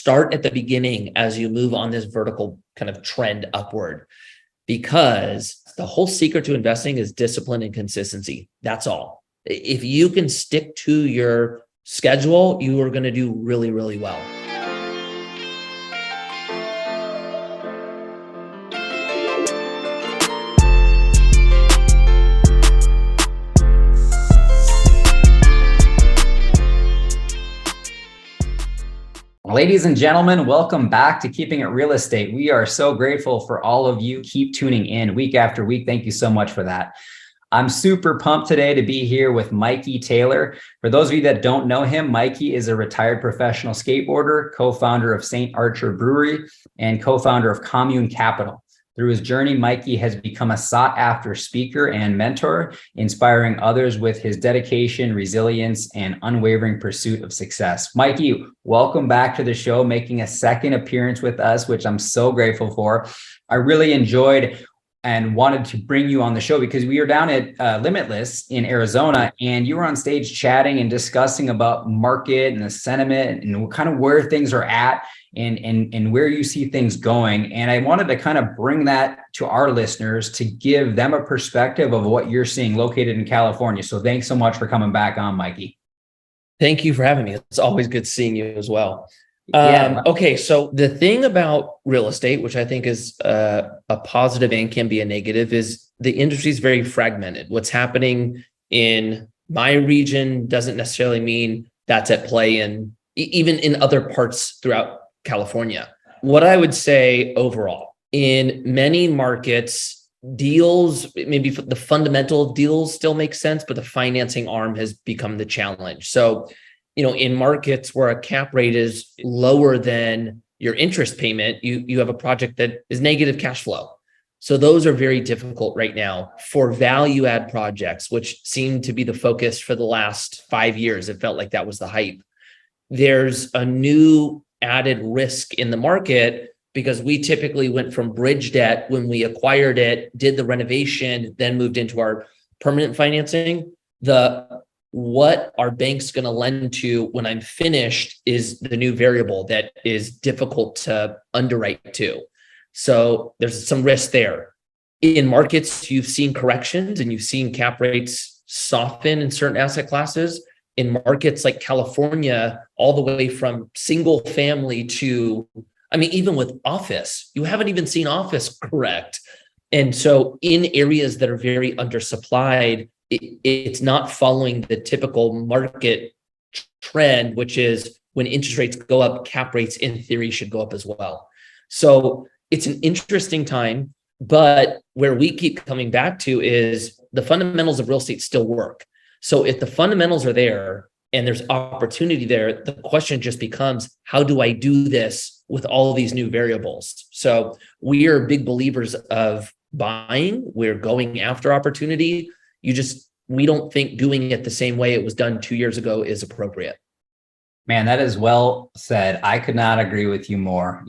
start at the beginning as you move on this vertical kind of trend upward, because the whole secret to investing is discipline and consistency. That's all. If you can stick to your schedule, you are going to do really, really well. Ladies and gentlemen, welcome back to Keeping It Real Estate. We are so grateful for all of you. Keep tuning in week after week. Thank you so much for that. I'm super pumped today to be here with Mikey Taylor. For those of you that don't know him, Mikey is a retired professional skateboarder, co-founder of St. Archer Brewery, and co-founder of Commune Capital. Through his journey, Mikey has become a sought-after speaker and mentor, inspiring others with his dedication, resilience, and unwavering pursuit of success. Mikey, welcome back to the show, making a second appearance with us, which I'm so grateful for. I really enjoyed and wanted to bring you on the show because we were down at Limitless in Arizona, and you were on stage chatting and discussing about market and the sentiment and kind of where things are at and where you see things going. And I wanted to kind of bring that to our listeners to give them a perspective of what you're seeing located in California. So thanks so much for coming back on, Mikey. Thank you for having me. It's always good seeing you as well. Yeah. Okay, so the thing about real estate, which I think is a positive and can be a negative, is the industry is very fragmented. What's happening in my region doesn't necessarily mean that's at play in even in other parts throughout California. What I would say overall, in many markets, deals, maybe the fundamental deals still make sense, but the financing arm has become the challenge. So, in markets where a cap rate is lower than your interest payment, you have a project that is negative cash flow. So those are very difficult right now for value add projects, which seem to be the focus for the last 5 years. It felt like that was the hype. There's a new added risk in the market because we typically went from bridge debt when we acquired it, did the renovation, then moved into our permanent financing. What are banks going to lend to when I'm finished is the new variable that is difficult to underwrite to. So there's some risk there. In markets, you've seen corrections and you've seen cap rates soften in certain asset classes. In markets like California, all the way from single family to, even with office, you haven't even seen office correct. And so in areas that are very undersupplied, it's not following the typical market trend, which is when interest rates go up, cap rates in theory should go up as well. So it's an interesting time, but where we keep coming back to is the fundamentals of real estate still work. So if the fundamentals are there and there's opportunity there, the question just becomes, how do I do this with all of these new variables? So we are big believers of buying. We're going after opportunity. We don't think doing it the same way it was done 2 years ago is appropriate. Man, that is well said. I could not agree with you more.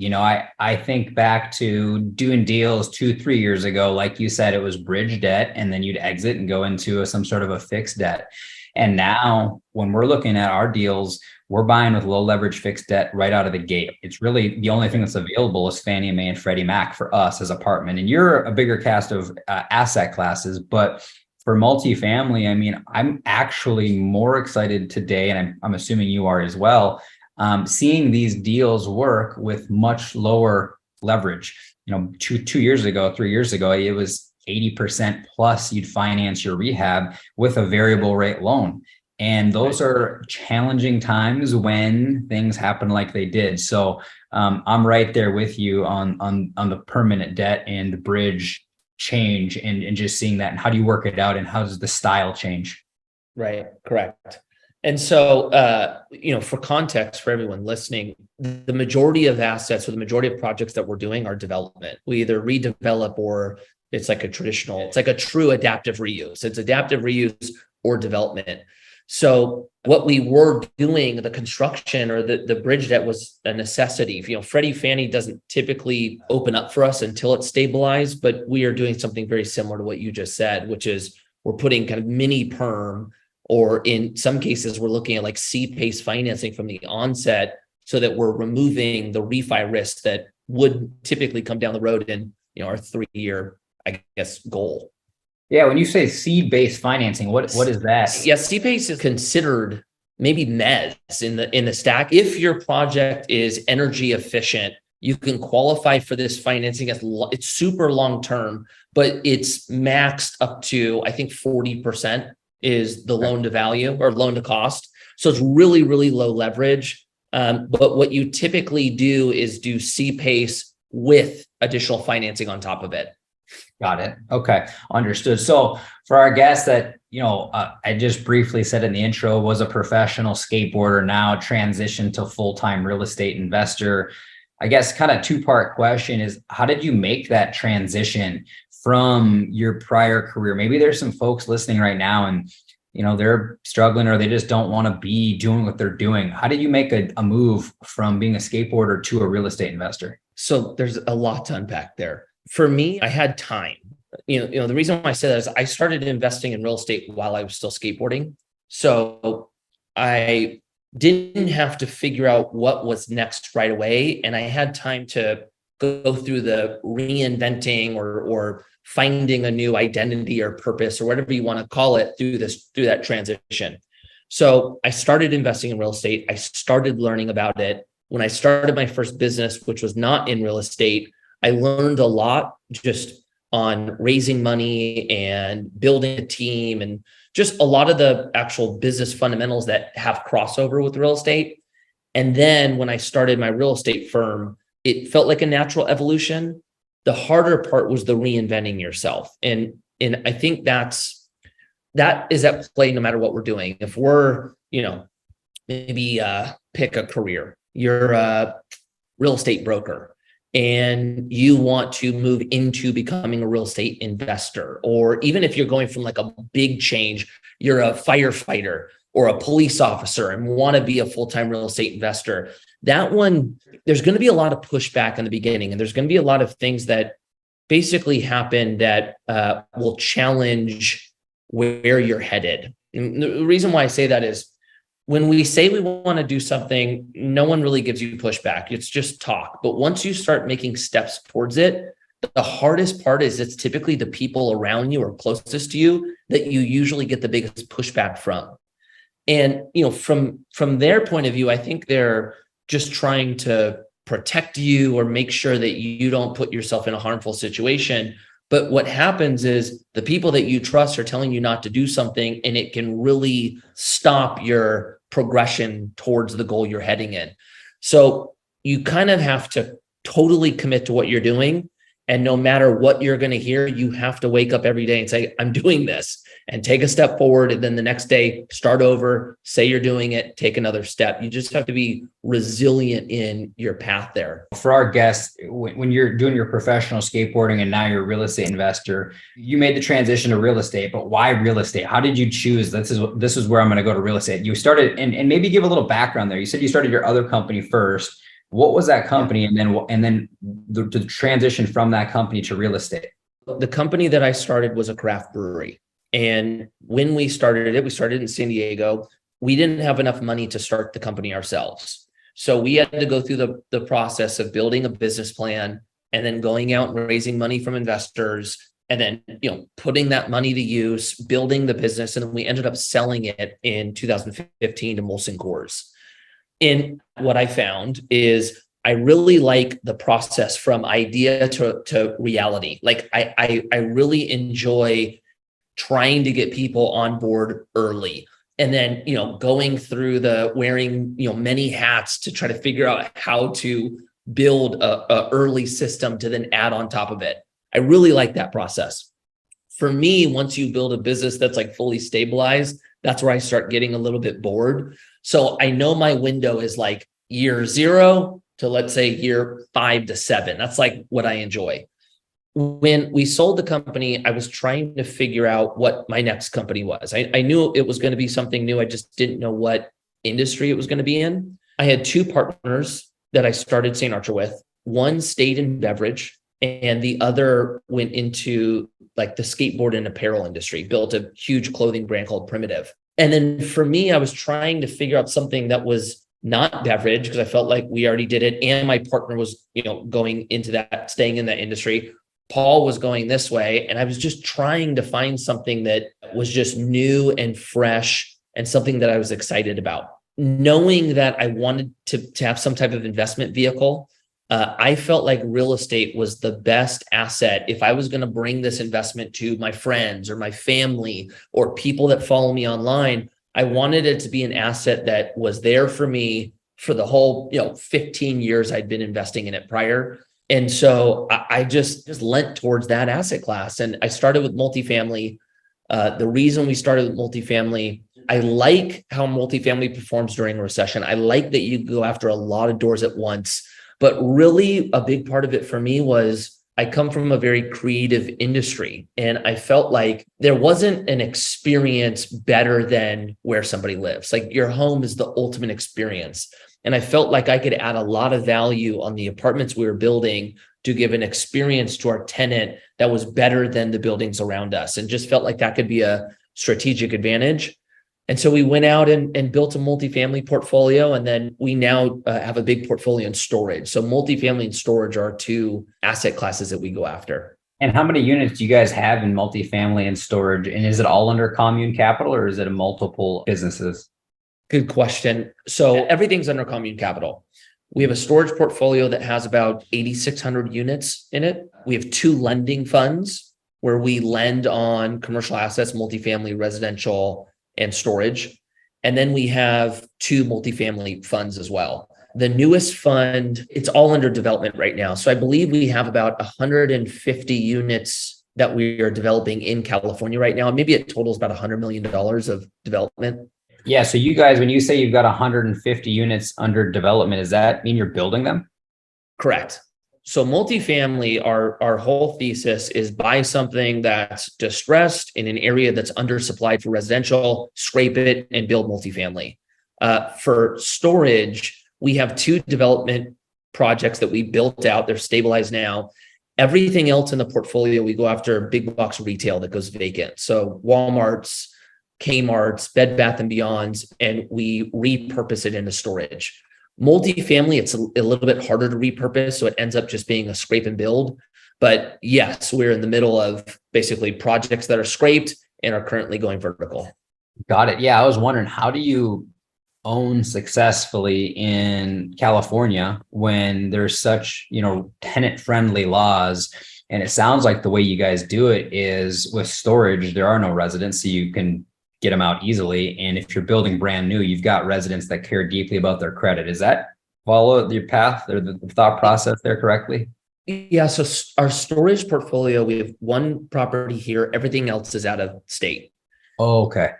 I think back to doing deals 2-3 years ago. Like you said, it was bridge debt, and then you'd exit and go into some sort of a fixed debt. And now when we're looking at our deals, we're buying with low leverage fixed debt right out of the gate. It's really the only thing that's available is Fannie Mae and Freddie Mac for us as apartment. And you're a bigger cast of asset classes, but for multifamily, I'm actually more excited today, and I'm assuming you are as well, seeing these deals work with much lower leverage. 2 years ago, 3 years ago, it was 80% plus you'd finance your rehab with a variable rate loan. And those are challenging times when things happen like they did. So I'm right there with you on the permanent debt and the bridge change and just seeing that, and how do you work it out, and how does the style change? Right. Correct. And so, for context for everyone listening, the majority of assets or the majority of projects that we're doing are development. We either redevelop or it's like a true adaptive reuse. It's adaptive reuse or development. So what we were doing, the construction or the bridge debt was a necessity. Freddie Fannie doesn't typically open up for us until it's stabilized, but we are doing something very similar to what you just said, which is we're putting kind of mini perm, or in some cases, we're looking at like C-PACE financing from the onset so that we're removing the refi risk that would typically come down the road in, our 3-year, I guess, goal. Yeah, when you say seed-based financing, what is that? Yeah, CPACE is considered maybe mezz in the stack. If your project is energy efficient, you can qualify for this financing. It's super long term, but it's maxed up to, I think, 40% is the loan to value or loan to cost. So it's really, really low leverage. But what you typically do is do CPACE with additional financing on top of it. Got it. Okay. Understood. So for our guest that, I just briefly said in the intro, was a professional skateboarder, now transitioned to full-time real estate investor. I guess kind of two-part question is, how did you make that transition from your prior career? Maybe there's some folks listening right now and, they're struggling or they just don't want to be doing what they're doing. How did you make a move from being a skateboarder to a real estate investor? So there's a lot to unpack there. For me, I had time. The reason why I say that is I started investing in real estate while I was still skateboarding. So I didn't have to figure out what was next right away. And I had time to go through the reinventing or finding a new identity or purpose or whatever you want to call it through that transition. So I started investing in real estate. I started learning about it. When I started my first business, which was not in real estate, I learned a lot just on raising money and building a team and just a lot of the actual business fundamentals that have crossover with real estate. And then when I started my real estate firm, it felt like a natural evolution. The harder part was the reinventing yourself. And I think that is at play no matter what we're doing. If we're, maybe pick a career, you're a real estate broker, and you want to move into becoming a real estate investor, or even if you're going from like a big change, you're a firefighter or a police officer and want to be a full-time real estate investor, that one, there's going to be a lot of pushback in the beginning. And there's going to be a lot of things that basically happen that will challenge where you're headed. And the reason why I say that is when we say we want to do something, no one really gives you pushback. It's just talk. But once you start making steps towards it, the hardest part is it's typically the people around you or closest to you that you usually get the biggest pushback from. And, from their point of view, I think they're just trying to protect you or make sure that you don't put yourself in a harmful situation. But what happens is the people that you trust are telling you not to do something, and it can really stop your progression towards the goal you're heading in. So you kind of have to totally commit to what you're doing. And no matter what you're going to hear, you have to wake up every day and say, I'm doing this, and take a step forward. And then the next day, start over, say you're doing it, take another step. You just have to be resilient in your path there. For our guests, when you're doing your professional skateboarding and now you're a real estate investor, you made the transition to real estate, but why real estate? How did you choose? This is where I'm going to go to real estate. You started, and maybe give a little background there. You said you started your other company first. What was that company? And then the transition from that company to real estate? The company that I started was a craft brewery. And when we started in San Diego. We didn't have enough money to start the company ourselves. So we had to go through the process of building a business plan and then going out and raising money from investors and then, putting that money to use, building the business. And then we ended up selling it in 2015 to Molson Coors. And what I found is I really like the process from idea to reality. Like I really enjoy trying to get people on board early. And then, going through the wearing, many hats to try to figure out how to build a early system to then add on top of it. I really like that process. For me, once you build a business that's like fully stabilized, that's where I start getting a little bit bored. So I know my window is like year 0 to, let's say, year 5 to 7. That's like what I enjoy. When we sold the company, I was trying to figure out what my next company was. I knew it was going to be something new. I just didn't know what industry it was going to be in. I had 2 partners that I started St. Archer with. One stayed in beverage and the other went into like the skateboard and apparel industry, built a huge clothing brand called Primitive. And then for me, I was trying to figure out something that was not beverage, because I felt like we already did it. And my partner was, going into that, staying in that industry. Paul was going this way. And I was just trying to find something that was just new and fresh and something that I was excited about. Knowing that I wanted to have some type of investment vehicle, I felt like real estate was the best asset. If I was going to bring this investment to my friends or my family or people that follow me online, I wanted it to be an asset that was there for me for the whole, 15 years I'd been investing in it prior. And so I just lent towards that asset class. And I started with multifamily. The reason we started with multifamily, I like how multifamily performs during a recession. I like that you go after a lot of doors at once. But really, a big part of it for me was I come from a very creative industry, and I felt like there wasn't an experience better than where somebody lives. Like, your home is the ultimate experience. And I felt like I could add a lot of value on the apartments we were building to give an experience to our tenant that was better than the buildings around us, and just felt like that could be a strategic advantage. And so we went out and built a multifamily portfolio. And then we now have a big portfolio in storage. So multifamily and storage are two asset classes that we go after. And how many units do you guys have in multifamily and storage? And is it all under commune capital, or is it multiple businesses? Good question. So everything's under commune capital. We have a storage portfolio that has about 8,600 units in it. We have two lending funds where we lend on commercial assets, multifamily, residential, and storage. And then we have two multifamily funds as well. The newest fund, it's all under development right now. So I believe we have about 150 units that we are developing in California right now. Maybe it totals about $100 million of development. Yeah. So you guys, when you say you've got 150 units under development, does that mean you're building them? Correct. So multifamily, our whole thesis is buy something that's distressed in an area that's undersupplied for residential, scrape it and build multifamily. For storage, we have two development projects that we built out. They're stabilized now. Everything else in the portfolio, we go after big box retail that goes vacant. So Walmart's, Kmart's, Bed Bath and Beyond's, and we repurpose it into storage. Multifamily, it's a little bit harder to repurpose, so it ends up just being a scrape and build. But yes, we're in the middle of basically projects that are scraped and are currently going vertical. Got it. Yeah, I was wondering, how do you own successfully in California when there's such, tenant-friendly laws? And it sounds like the way you guys do it is with storage, there are no residents, so you can get them out easily. And if you're building brand new, you've got residents that care deeply about their credit. Is that follow your path or the thought process there correctly? Yeah. So our storage portfolio, we have one property here. Everything else is out of state. Oh, okay.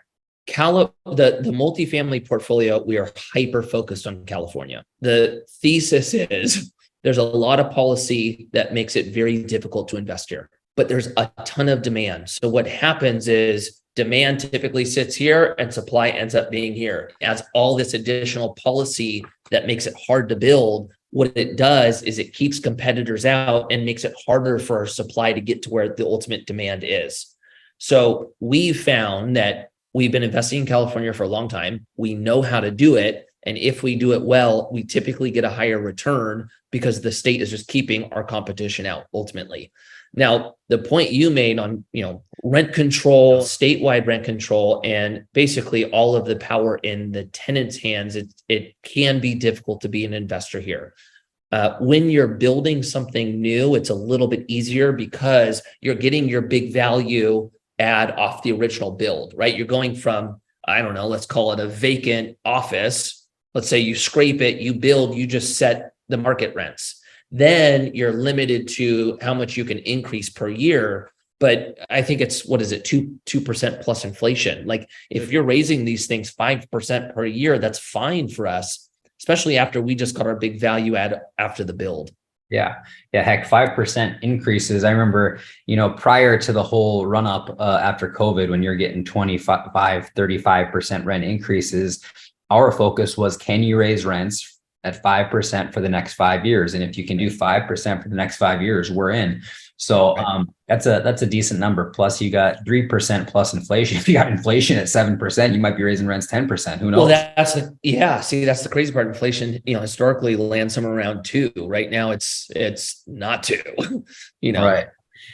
The multifamily portfolio, we are hyper focused on California. The thesis is there's a lot of policy that makes it very difficult to invest here, but there's a ton of demand. So what happens is demand typically sits here and supply ends up being here. As all this additional policy that makes it hard to build, what it does is it keeps competitors out and makes it harder for our supply to get to where the ultimate demand is. So we've found that we've been investing in California for a long time. We know how to do it. And if we do it well, we typically get a higher return because the state is just keeping our competition out ultimately. Now, the point you made on, rent control, statewide rent control, and basically all of the power in the tenant's hands, it can be difficult to be an investor here. When you're building something new, it's a little bit easier because you're getting your big value add off the original build, right? You're going from, I don't know, let's call it a vacant office. Let's say you scrape it, you build, you just set the market rents. Then you're limited to how much you can increase per year. But I think it's, 2% plus inflation. Like if you're raising these things 5% per year, that's fine for us, especially after we just got our big value add after the build. Yeah. Heck, 5% increases. I remember, prior to the whole run up after COVID, when you're getting 35% rent increases, our focus was, can you raise rents at 5% for the next 5 years. And if you can do 5% for the next 5 years, we're in. So that's a decent number. Plus you got 3% plus inflation. If you got inflation at 7%, you might be raising rents 10%. Who knows? Well, that's the crazy part. Inflation, historically lands somewhere around 2. Right now it's not 2, Right.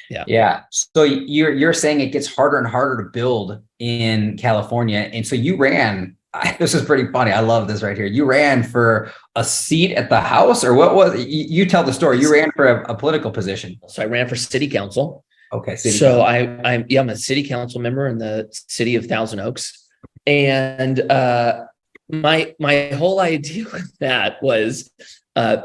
Yeah. Yeah. So you're saying it gets harder and harder to build in California. And so you ran, this is pretty funny. I love this right here. You ran for a seat at the House, or what was you tell the story? You ran for a political position. So I ran for city council. Okay. I'm a city council member in the city of Thousand Oaks. And my whole idea with that was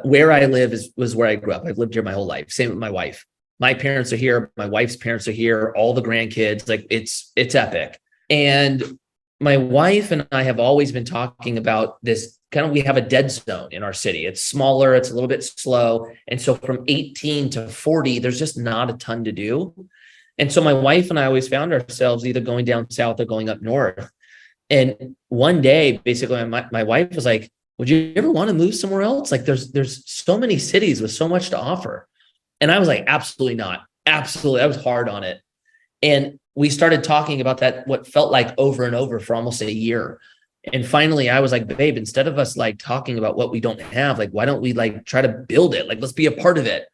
where I live was where I grew up. I've lived here my whole life. Same with my wife. My parents are here. My wife's parents are here. All the grandkids, like it's epic. And my wife and I have always been talking about this we have a dead zone in our city. It's smaller. It's a little bit slow. And so from 18 to 40, there's just not a ton to do. And so my wife and I always found ourselves either going down south or going up north. And one day, basically, my wife was like, would you ever want to move somewhere else? Like there's so many cities with so much to offer. And I was like, absolutely not. Absolutely. I was hard on it. And we started talking about that, what felt like over and over for almost a year. And finally I was like, babe, instead of us like talking about what we don't have, like, why don't we like try to build it? Like, let's be a part of it.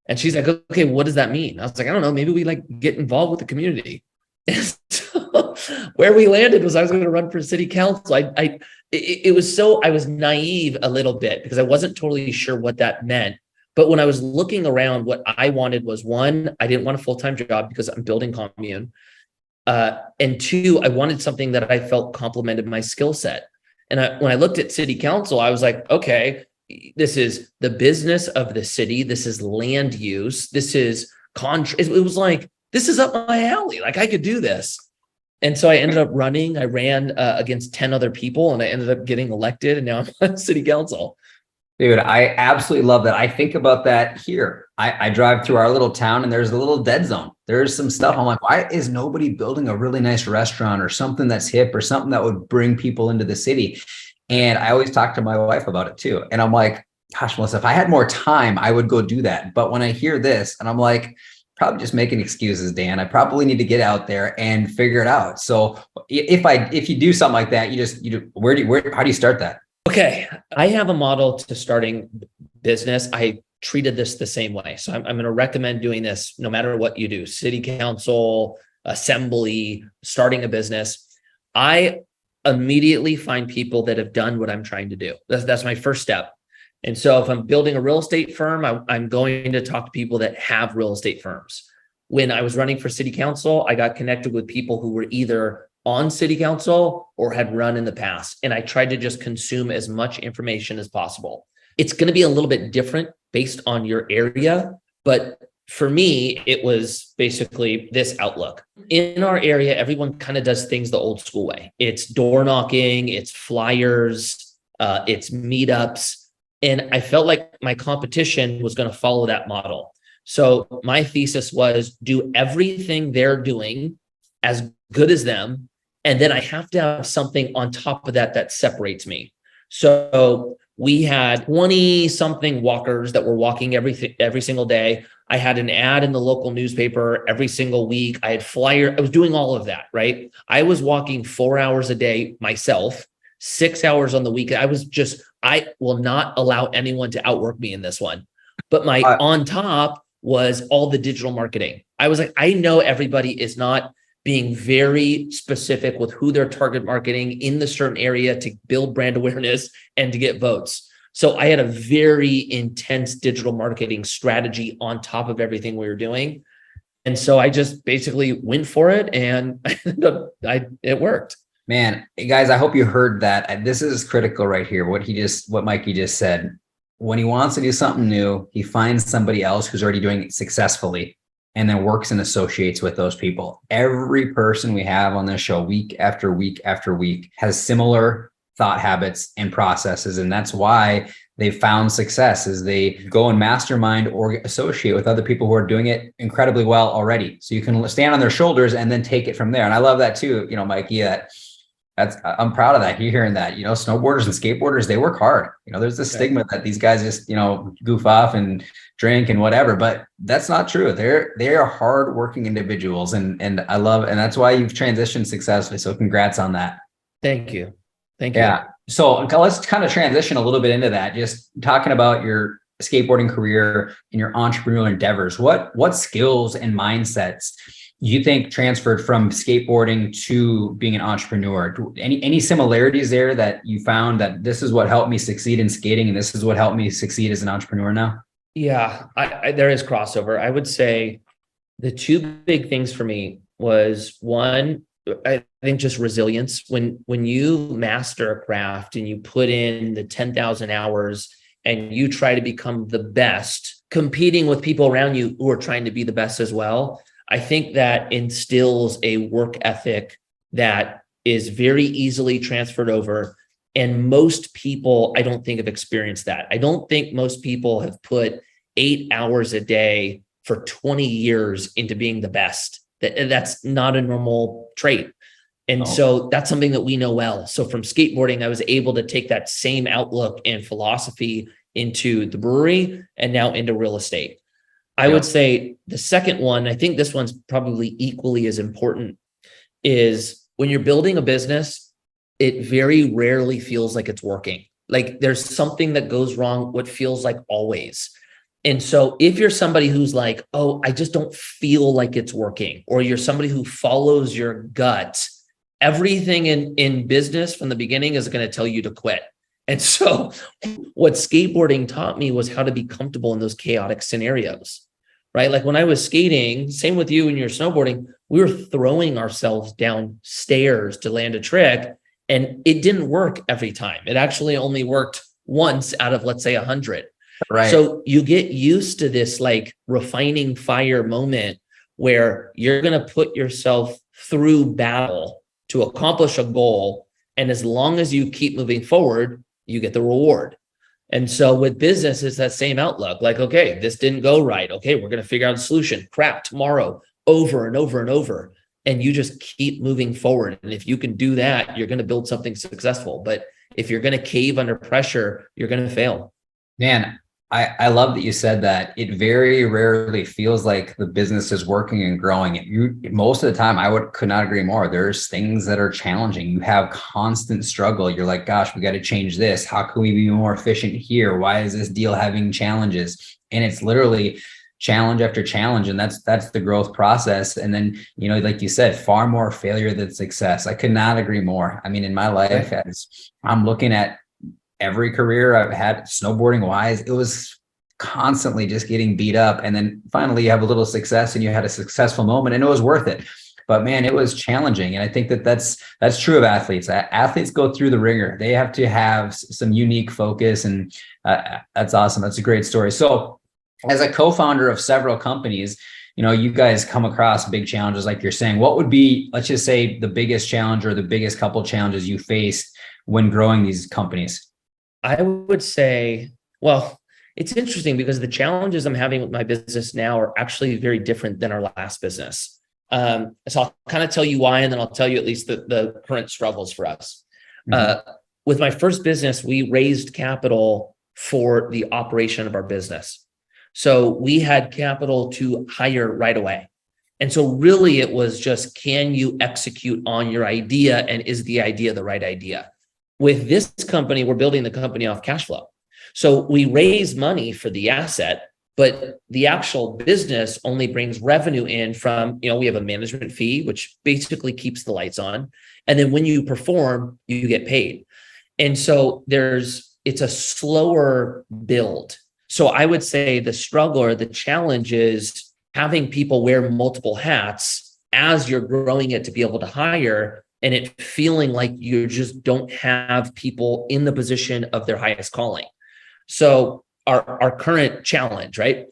And she's like, okay, what does that mean? I was like, I don't know. Maybe we like get involved with the community. And so where we landed was I was going to run for city council. I was naive a little bit because I wasn't totally sure what that meant. But when I was looking around, what I wanted was, 1, I didn't want a full-time job because I'm building commune. And 2, I wanted something that I felt complemented my skill set. And when I looked at city council, I was like, okay, this is the business of the city. This is land use. This is it was like, this is up my alley. Like I could do this. And so I ended up running. I ran against 10 other people and I ended up getting elected. And now I'm on city council. Dude, I absolutely love that. I think about that here. I drive through our little town and there's a little dead zone. There's some stuff. I'm like, why is nobody building a really nice restaurant or something that's hip or something that would bring people into the city? And I always talk to my wife about it too. And I'm like, gosh, Melissa, if I had more time, I would go do that. But when I hear this and I'm like, probably just making excuses, Dan, I probably need to get out there and figure it out. So if you do something like that, how do you start that? Okay, I have a model to starting business. I treated this the same way. So I'm going to recommend doing this no matter what you do, city council, assembly, starting a business. I immediately find people that have done what I'm trying to do. That's my first step. And so if I'm building a real estate firm, I'm going to talk to people that have real estate firms. When I was running for city council, I got connected with people who were either on city council or had run in the past. And I tried to just consume as much information as possible. It's going to be a little bit different based on your area. But for me, it was basically this outlook. In our area, everyone kind of does things the old school way. It's door knocking, it's flyers, it's meetups. And I felt like my competition was going to follow that model. So my thesis was do everything they're doing as good as them. And then I have to have something on top of that separates me. So we had 20 something walkers that were walking every single day. I had an ad in the local newspaper every single week. I had flyer. I was doing all of that, right? I was walking 4 hours a day myself, 6 hours on the weekend. I will not allow anyone to outwork me in this one. But my on top was all the digital marketing. I was like, I know everybody is not being very specific with who they're target marketing in the certain area to build brand awareness and to get votes. So I had a very intense digital marketing strategy on top of everything we were doing. And so I just basically went for it and it worked. Man, guys, I hope you heard that. This is critical right here. What Mikey just said. When he wants to do something new, he finds somebody else who's already doing it successfully and then works and associates with those people. Every person we have on this show, week after week after week, has similar thought habits and processes. And that's why they found success, is they go and mastermind or associate with other people who are doing it incredibly well already. So you can stand on their shoulders and then take it from there. And I love that too, Mikey, that I'm proud of that. Hearing that, snowboarders and skateboarders, they work hard. There's this stigma that these guys just, goof off and drink and whatever, but that's not true. They are hardworking individuals, and that's why you've transitioned successfully. So congrats on that. Thank you. Yeah. So let's kind of transition a little bit into that. Just talking about your skateboarding career and your entrepreneurial endeavors. What skills and mindsets you think transferred from skateboarding to being an entrepreneur? Any similarities there that you found that this is what helped me succeed in skating and this is what helped me succeed as an entrepreneur now? Yeah, there is crossover. I would say the two big things for me was one, I think just resilience. When you master a craft and you put in the 10,000 hours and you try to become the best, competing with people around you who are trying to be the best as well, I think that instills a work ethic that is very easily transferred over. And most people, I don't think, have experienced that. I don't think most people have put 8 hours a day for 20 years into being the best. That's not a normal trait. And so that's something that we know well. So from skateboarding, I was able to take that same outlook and philosophy into the brewery and now into real estate. I would say the second one, I think this one's probably equally as important, is when you're building a business, it very rarely feels like it's working. Like there's something that goes wrong, what feels like always. And so if you're somebody who's like, oh, I just don't feel like it's working, or you're somebody who follows your gut, everything in business from the beginning is going to tell you to quit. And so what skateboarding taught me was how to be comfortable in those chaotic scenarios, right? Like when I was skating, same with you and your snowboarding, we were throwing ourselves down stairs to land a trick, and it didn't work every time. It actually only worked once out of, let's say, 100. Right. So you get used to this like refining fire moment where you're going to put yourself through battle to accomplish a goal. And as long as you keep moving forward, you get the reward. And so with business, it's that same outlook. Like, okay, this didn't go right. Okay, we're going to figure out a solution. Crap, tomorrow, over and over and over. And you just keep moving forward. And if you can do that, you're going to build something successful. But if you're going to cave under pressure, you're going to fail. Man, I love that you said that. It very rarely feels like the business is working and growing. Most of the time, could not agree more. There's things that are challenging. You have constant struggle. You're like, gosh, we got to change this. How can we be more efficient here? Why is this deal having challenges? And it's literally challenge after challenge. And that's the growth process. And then, like you said, far more failure than success. I could not agree more. I mean, in my life, as I'm looking at every career I've had snowboarding wise, it was constantly just getting beat up. And then finally you have a little success and you had a successful moment and it was worth it. But man, it was challenging. And I think that's true of athletes. Athletes go through the ringer. They have to have some unique focus. And that's awesome. That's a great story. So as a co-founder of several companies, you guys come across big challenges like you're saying. What would be, let's just say, the biggest challenge or the biggest couple challenges you faced when growing these companies? I would say, well, it's interesting because the challenges I'm having with my business now are actually very different than our last business. So I'll kind of tell you why, and then I'll tell you at least the current struggles for us. Mm-hmm. With my first business, we raised capital for the operation of our business. So we had capital to hire right away. And so really it was just, can you execute on your idea? And is the idea the right idea? With this company, we're building the company off cash flow. So we raise money for the asset, but the actual business only brings revenue in from, we have a management fee, which basically keeps the lights on. And then when you perform, you get paid. And so it's a slower build. So I would say the struggle or the challenge is having people wear multiple hats as you're growing it to be able to hire, and it feeling like you just don't have people in the position of their highest calling. So our current challenge, right,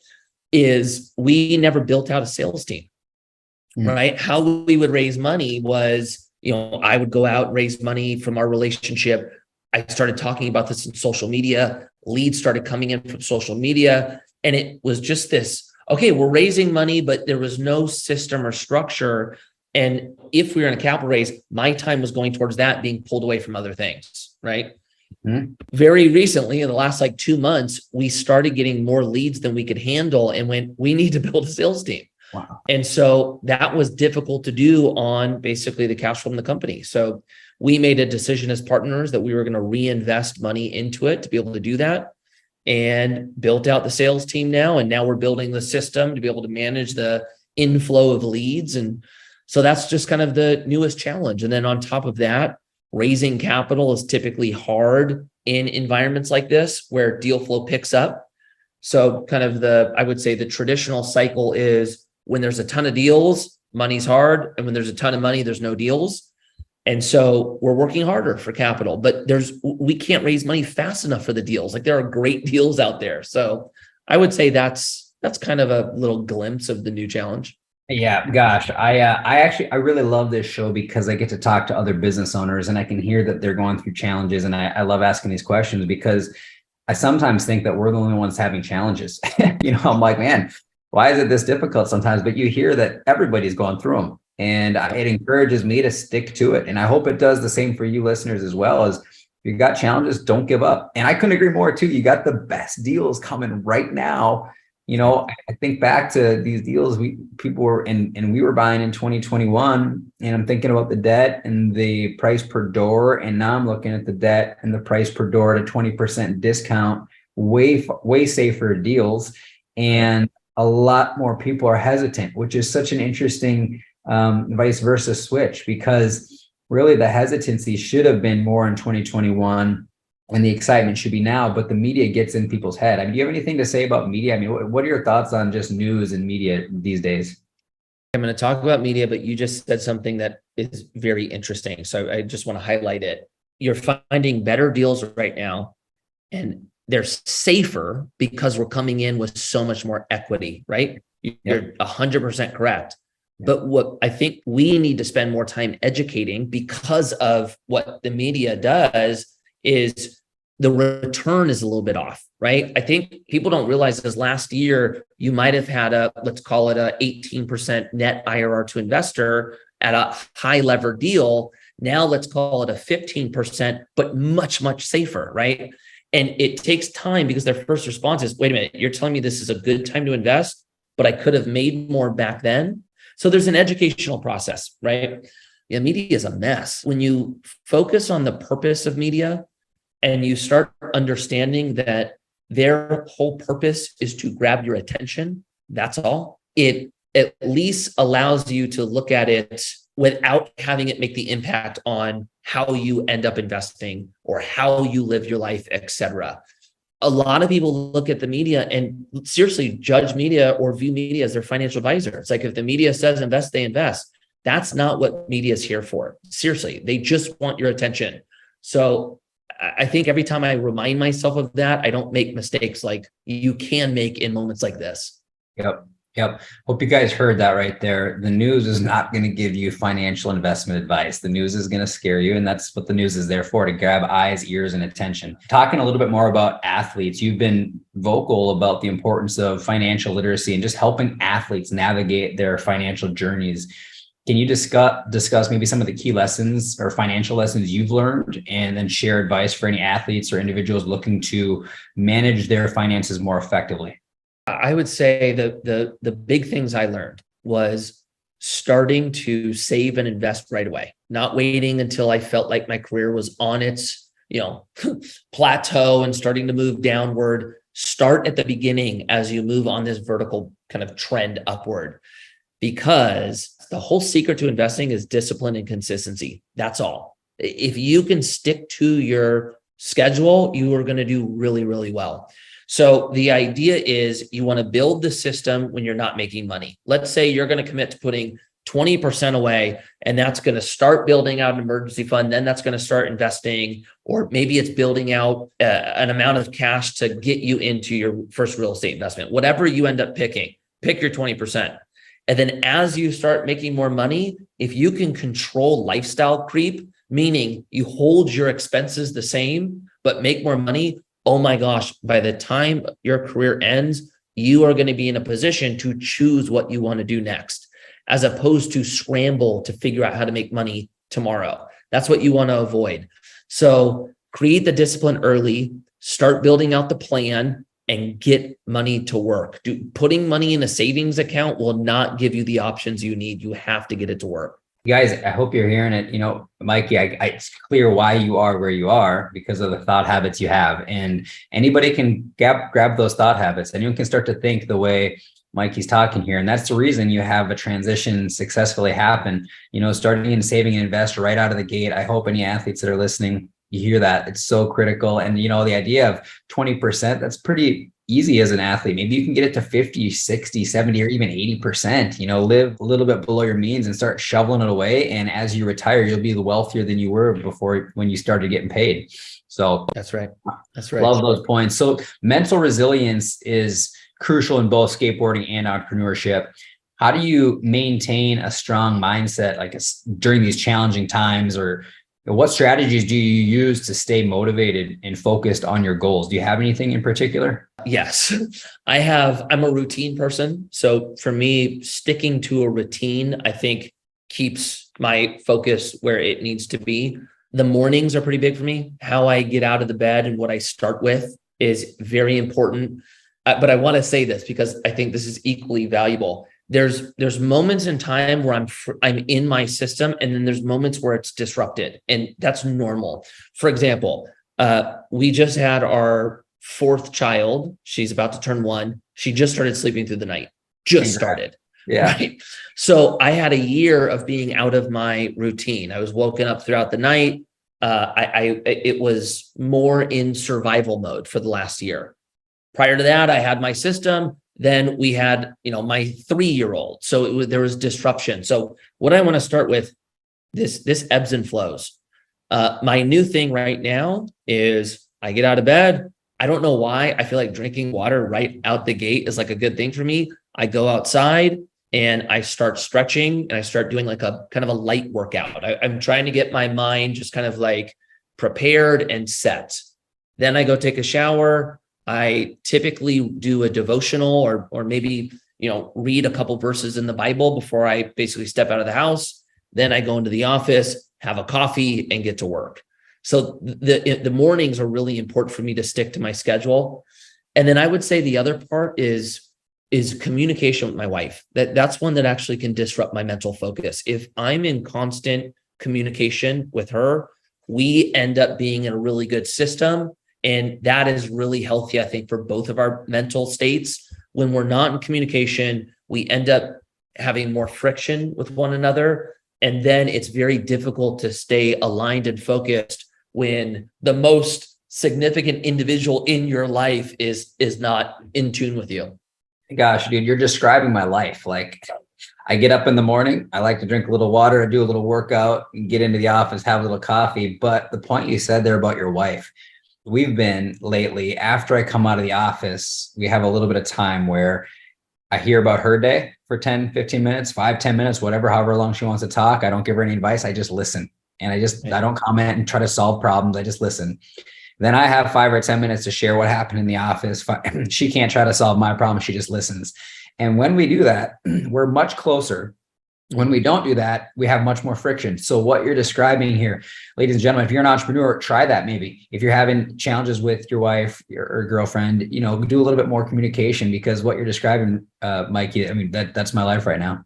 is we never built out a sales team, right? How we would raise money was, I would go out and raise money from our relationship. I started talking about this in social media. Leads started coming in from social media. And it was just this, okay, we're raising money, but there was no system or structure. And if we were in a capital raise, my time was going towards that being pulled away from other things, right? Mm-hmm. Very recently, in the last like 2 months, we started getting more leads than we could handle and went, we need to build a sales team. Wow. And so that was difficult to do on basically the cash flow from the company. So we made a decision as partners that we were going to reinvest money into it to be able to do that, and built out the sales team now. And now we're building the system to be able to manage the inflow of leads. And so that's just kind of the newest challenge. And then on top of that, raising capital is typically hard in environments like this where deal flow picks up. So kind of I would say the traditional cycle is when there's a ton of deals, money's hard. And when there's a ton of money, there's no deals. And so we're working harder for capital, but we can't raise money fast enough for the deals. Like there are great deals out there. So I would say that's kind of a little glimpse of the new challenge. Yeah, gosh, I really love this show because I get to talk to other business owners and I can hear that they're going through challenges. And I love asking these questions because I sometimes think that we're the only ones having challenges. I'm like, man, why is it this difficult sometimes? But you hear that everybody's going through them, and it encourages me to stick to it. And I hope it does the same for you listeners as well. As you got challenges, don't give up. And I couldn't agree more too. You got the best deals coming right now. I think back to these deals people were in, and we were buying in 2021, and I'm thinking about the debt and the price per door. And now I'm looking at the debt and the price per door at a 20% discount, way safer deals. And a lot more people are hesitant, which is such an interesting vice versa switch, because really the hesitancy should have been more in 2021. And the excitement should be now, but the media gets in people's head. I mean, do you have anything to say about media? I mean, what are your thoughts on just news and media these days? I'm going to talk about media, but you just said something that is very interesting. So I just want to highlight it. You're finding better deals right now, and they're safer because we're coming in with so much more equity, right? You're 100% correct. But what I think we need to spend more time educating, because of what the media does, is the return is a little bit off, right? I think people don't realize this. Last year, you might have had let's call it a 18% net IRR to investor at a high lever deal. Now let's call it a 15%, but much, much safer, right? And it takes time, because their first response is, wait a minute, you're telling me this is a good time to invest, but I could have made more back then. So there's an educational process, right? Yeah, media is a mess. When you focus on the purpose of media, and you start understanding that their whole purpose is to grab your attention, that's all. It at least allows you to look at it without having it make the impact on how you end up investing or how you live your life, etc. A lot of people look at the media and seriously judge media or view media as their financial advisor. It's like, if the media says invest, they invest. That's not what media is here for. Seriously, they just want your attention. So I think every time I remind myself of that, I don't make mistakes like you can make in moments like this. Yep. Hope you guys heard that right there. The news is not going to give you financial investment advice. The news is going to scare you. And that's what the news is there for, to grab eyes, ears, and attention. Talking a little bit more about athletes, you've been vocal about the importance of financial literacy and just helping athletes navigate their financial journeys. Can you discuss maybe some of the key lessons or financial lessons you've learned, and then share advice for any athletes or individuals looking to manage their finances more effectively? I would say the big things I learned was starting to save and invest right away, not waiting until I felt like my career was on its, plateau and starting to move downward. Start at the beginning as you move on this vertical kind of trend upward, because the whole secret to investing is discipline and consistency. That's all. If you can stick to your schedule, you are going to do really, really well. So the idea is you want to build the system when you're not making money. Let's say you're going to commit to putting 20% away, and that's going to start building out an emergency fund. Then that's going to start investing, or maybe it's building out an amount of cash to get you into your first real estate investment. Whatever you end up picking, pick your 20%. And then as you start making more money, if you can control lifestyle creep, meaning you hold your expenses the same, but make more money, oh my gosh, by the time your career ends, you are going to be in a position to choose what you want to do next. as opposed to scramble to figure out how to make money tomorrow. That's what you want to avoid. So create the discipline early, start building out the plan, and get money to work. Putting money in a savings account will not give you the options you need. You have to get it to work. You guys, I hope you're hearing it. You know, Mikey, it's clear why you are where you are because of the thought habits you have. And anybody can grab those thought habits. Anyone can start to think the way Mikey's talking here. And that's the reason you have a transition successfully happen, you know, starting and saving and invest right out of the gate. I hope any athletes that are listening, you hear that. It's so critical. And, you know, the idea of 20%, that's pretty easy as an athlete. Maybe you can get it to 50, 60, 70, or even 80%, you know, live a little bit below your means and start shoveling it away. And as you retire, you'll be wealthier than you were before when you started getting paid. So that's right. That's right. Love those points. So mental resilience is crucial in both skateboarding and entrepreneurship. How do you maintain a strong mindset during these challenging times, or what strategies do you use to stay motivated and focused on your goals? Do you have anything in particular? Yes, I'm a routine person. So for me, sticking to a routine, I think keeps my focus where it needs to be. The mornings are pretty big for me. How I get out of the bed and what I start with is very important. But I want to say this because I think this is equally valuable. There's moments in time where I'm in my system, and then there's moments where it's disrupted, and that's normal. For example, we just had our fourth child. She's about to turn 1. She just started sleeping through the night. Just started. Yeah. Right. So I had a year of being out of my routine. I was woken up throughout the night. It was more in survival mode for the last year. Prior to that, I had my system. Then we had, my 3-year-old. So there was disruption. So what I want to start with, this ebbs and flows. My new thing right now is I get out of bed. I don't know why. I feel like drinking water right out the gate is like a good thing for me. I go outside and I start stretching and I start doing like a kind of a light workout. I'm trying to get my mind just kind of like prepared and set. Then I go take a shower. I typically do a devotional or maybe, read a couple verses in the Bible before I basically step out of the house. Then I go into the office, have a coffee, and get to work. So the mornings are really important for me to stick to my schedule. And then I would say the other part is communication with my wife. That's one that actually can disrupt my mental focus. If I'm in constant communication with her, we end up being in a really good system. And that is really healthy, I think, for both of our mental states. When we're not in communication, we end up having more friction with one another. And then it's very difficult to stay aligned and focused when the most significant individual in your life is not in tune with you. Gosh, dude, you're describing my life. Like, I get up in the morning, I like to drink a little water, I do a little workout, and get into the office, have a little coffee. But the point you said there about your wife, we've been lately, after I come out of the office, we have a little bit of time where I hear about her day for 10, 15 minutes, 5, 10 minutes, whatever, however long she wants to talk. I don't give her any advice. I just listen. And I don't comment and try to solve problems. I just listen. Then I have 5 or 10 minutes to share what happened in the office. She can't try to solve my problem. She just listens. And when we do that, we're much closer. When we don't do that, we have much more friction. So what you're describing here, ladies and gentlemen, if you're an entrepreneur, try that maybe. If you're having challenges with your wife or girlfriend, do a little bit more communication, because what you're describing, Mikey, I mean, that's my life right now.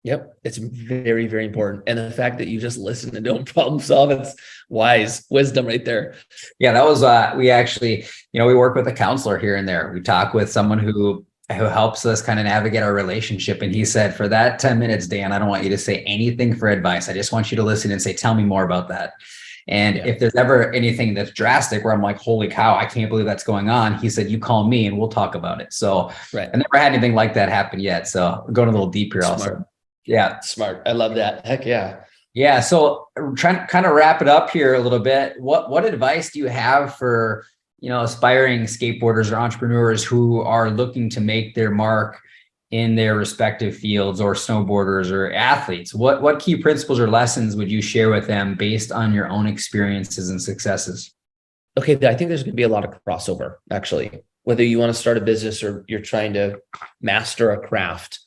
Yep. It's very, very important. And the fact that you just listen and don't problem solve, it's wisdom right there. Yeah, that was, we actually, we work with a counselor here and there. We talk with someone who helps us kind of navigate our relationship. And he said, for that 10 minutes, Dan, I don't want you to say anything for advice. I just want you to listen and say, tell me more about that. And if there's ever anything that's drastic where I'm like, holy cow, I can't believe that's going on, he said, you call me and we'll talk about it. So I never had anything like that happen yet. So we're going a little deep here also. Yeah. Smart. I love that. Heck yeah. Yeah. So trying to kind of wrap it up here a little bit. What advice do you have for, aspiring skateboarders or entrepreneurs who are looking to make their mark in their respective fields, or snowboarders or athletes? What key principles or lessons would you share with them based on your own experiences and successes? Okay. I think there's going to be a lot of crossover, actually, whether you want to start a business or you're trying to master a craft.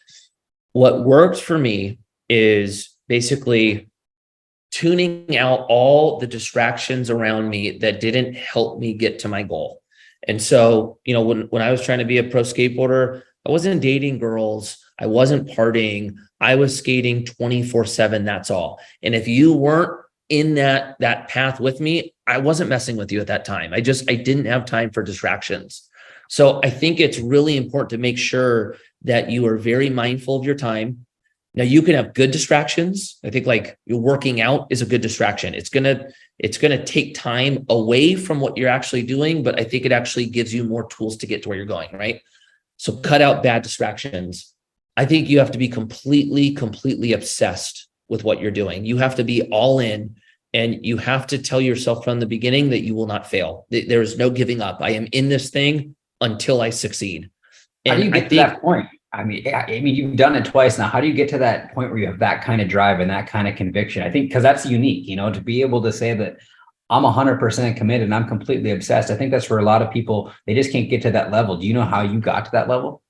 What worked for me is basically tuning out all the distractions around me that didn't help me get to my goal. And so, when I was trying to be a pro skateboarder, I wasn't dating girls. I wasn't partying. I was skating 24/7. That's all. And if you weren't in that path with me, I wasn't messing with you at that time. I didn't have time for distractions. So I think it's really important to make sure that you are very mindful of your time. Now you can have good distractions. I think like you're working out is a good distraction. It's gonna take time away from what you're actually doing, but I think it actually gives you more tools to get to where you're going, right? So cut out bad distractions. I think you have to be completely obsessed with what you're doing. You have to be all in, and you have to tell yourself from the beginning that you will not fail. There is no giving up. I am in this thing until I succeed. How do you get to that point? I mean, you've done it twice now. How do you get to that point where you have that kind of drive and that kind of conviction? I think because that's unique, to be able to say that I'm 100% committed and I'm completely obsessed. I think that's for a lot of people. They just can't get to that level. Do you know how you got to that level?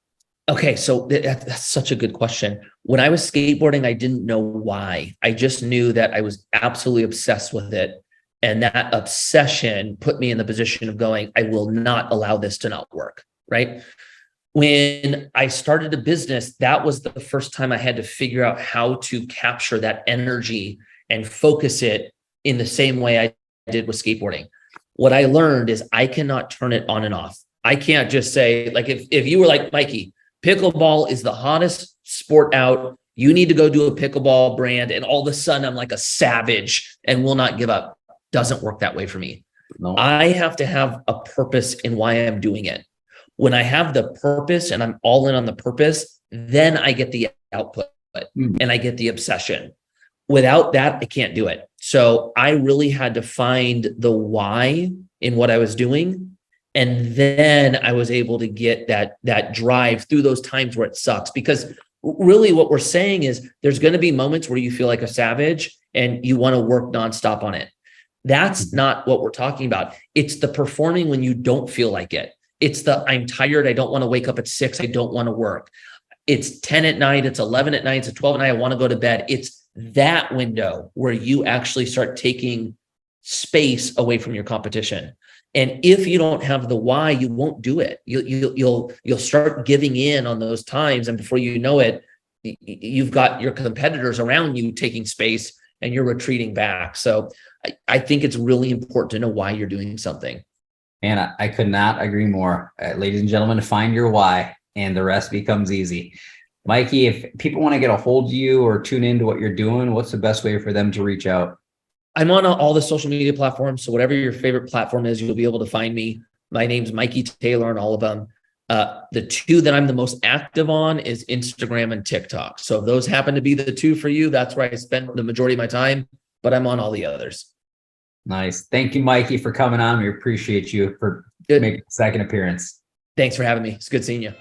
Okay, so that's such a good question. When I was skateboarding, I didn't know why. I just knew that I was absolutely obsessed with it. And that obsession put me in the position of going, I will not allow this to not work, right? When I started a business, that was the first time I had to figure out how to capture that energy and focus it in the same way I did with skateboarding. What I learned is I cannot turn it on and off. I can't just say, like, if you were like, Mikey, pickleball is the hottest sport out, you need to go do a pickleball brand, and all of a sudden I'm like a savage and will not give up. Doesn't work that way for me. No. I have to have a purpose in why I'm doing it. When I have the purpose and I'm all in on the purpose, then I get the output and I get the obsession. Without that, I can't do it. So I really had to find the why in what I was doing. And then I was able to get that drive through those times where it sucks. Because really what we're saying is there's going to be moments where you feel like a savage and you want to work nonstop on it. That's not what we're talking about. It's the performing when you don't feel like it. It's the I'm tired. I don't want to wake up at 6. I don't want to work. It's 10 at night. It's 11 at night. It's 12 at night. I want to go to bed. It's that window where you actually start taking space away from your competition. And if you don't have the why, you won't do it. You'll start giving in on those times. And before you know it, you've got your competitors around you taking space and you're retreating back. So I think it's really important to know why you're doing something. Man, I could not agree more. Ladies and gentlemen, find your why and the rest becomes easy. Mikey, if people want to get a hold of you or tune into what you're doing, what's the best way for them to reach out? I'm on all the social media platforms. So whatever your favorite platform is, you'll be able to find me. My name's Mikey Taylor on all of them. The two that I'm the most active on is Instagram and TikTok. So if those happen to be the two for you, that's where I spend the majority of my time, but I'm on all the others. Nice. Thank you, Mikey, for coming on. We appreciate you for making a second appearance. Thanks for having me. It's good seeing you.